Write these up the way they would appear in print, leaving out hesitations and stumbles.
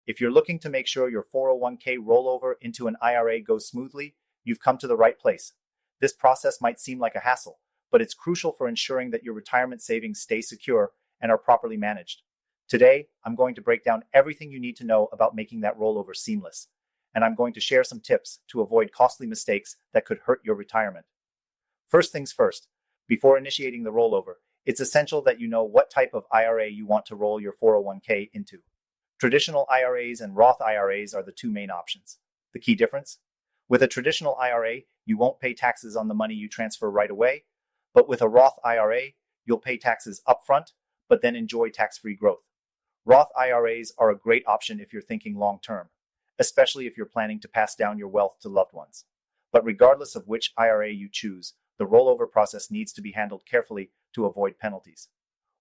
If you're looking to make sure your 401k rollover into an IRA goes smoothly, you've come to the right place. This process might seem like a hassle, but it's crucial for ensuring that your retirement savings stay secure and are properly managed. Today, I'm going to break down everything you need to know about making that rollover seamless, and I'm going to share some tips to avoid costly mistakes that could hurt your retirement. First things first, before initiating the rollover, it's essential that you know what type of IRA you want to roll your 401k into. Traditional IRAs and Roth IRAs are the two main options. The key difference? With a traditional IRA, you won't pay taxes on the money you transfer right away, but with a Roth IRA, you'll pay taxes upfront, but then enjoy tax-free growth. Roth IRAs are a great option if you're thinking long-term, especially if you're planning to pass down your wealth to loved ones. But regardless of which IRA you choose, the rollover process needs to be handled carefully to avoid penalties.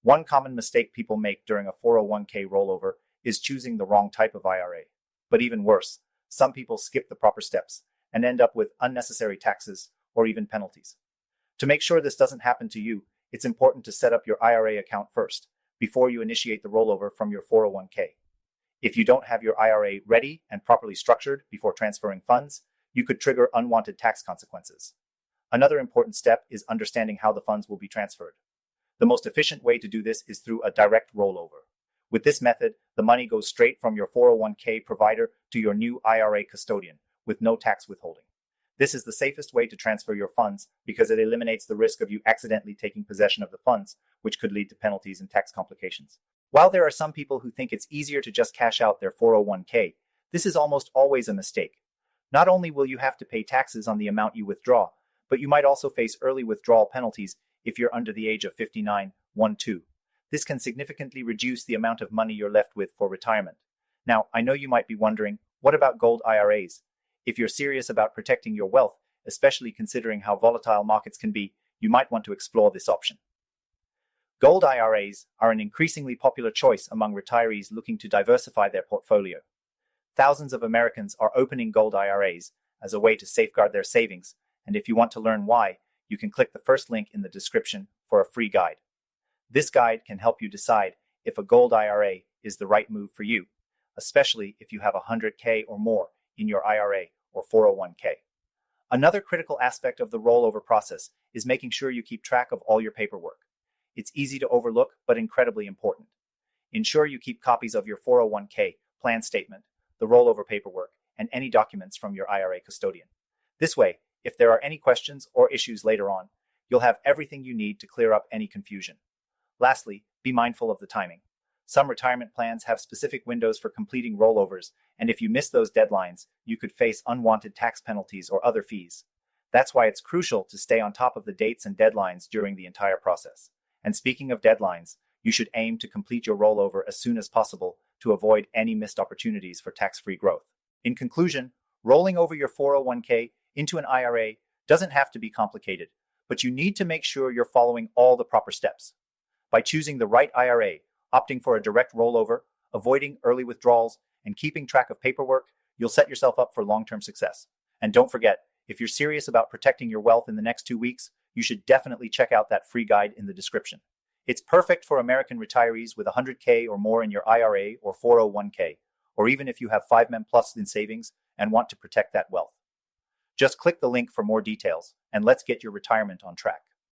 One common mistake people make during a 401k rollover is choosing the wrong type of IRA. But even worse, some people skip the proper steps and end up with unnecessary taxes or even penalties. To make sure this doesn't happen to you, it's important to set up your IRA account first, before you initiate the rollover from your 401k. If you don't have your IRA ready and properly structured before transferring funds, you could trigger unwanted tax consequences. Another important step is understanding how the funds will be transferred. The most efficient way to do this is through a direct rollover. With this method, the money goes straight from your 401k provider to your new IRA custodian, with no tax withholding. This is the safest way to transfer your funds because it eliminates the risk of you accidentally taking possession of the funds, which could lead to penalties and tax complications. While there are some people who think it's easier to just cash out their 401k, this is almost always a mistake. Not only will you have to pay taxes on the amount you withdraw, but you might also face early withdrawal penalties if you're under the age of 59(1)(2). This can significantly reduce the amount of money you're left with for retirement. Now, I know you might be wondering, what about gold IRAs? If you're serious about protecting your wealth, especially considering how volatile markets can be, you might want to explore this option. Gold IRAs are an increasingly popular choice among retirees looking to diversify their portfolio. Thousands of Americans are opening gold IRAs as a way to safeguard their savings, and if you want to learn why, you can click the first link in the description for a free guide. This guide can help you decide if a gold IRA is the right move for you, especially if you have $100K or more in your IRA or 401k. Another critical aspect of the rollover process is making sure you keep track of all your paperwork. It's easy to overlook, but incredibly important. Ensure you keep copies of your 401k plan statement, the rollover paperwork, and any documents from your IRA custodian. This way, if there are any questions or issues later on, you'll have everything you need to clear up any confusion. Lastly, be mindful of the timing. Some retirement plans have specific windows for completing rollovers, and if you miss those deadlines, you could face unwanted tax penalties or other fees. That's why it's crucial to stay on top of the dates and deadlines during the entire process. And speaking of deadlines, you should aim to complete your rollover as soon as possible to avoid any missed opportunities for tax-free growth. In conclusion, rolling over your 401k into an IRA doesn't have to be complicated, but you need to make sure you're following all the proper steps. By choosing the right IRA, opting for a direct rollover, avoiding early withdrawals, and keeping track of paperwork, you'll set yourself up for long-term success. And don't forget, if you're serious about protecting your wealth in the next 2 weeks, you should definitely check out that free guide in the description. It's perfect for American retirees with $100K or more in your IRA or 401k, or even if you have 5 men plus in savings and want to protect that wealth. Just click the link for more details, and let's get your retirement on track.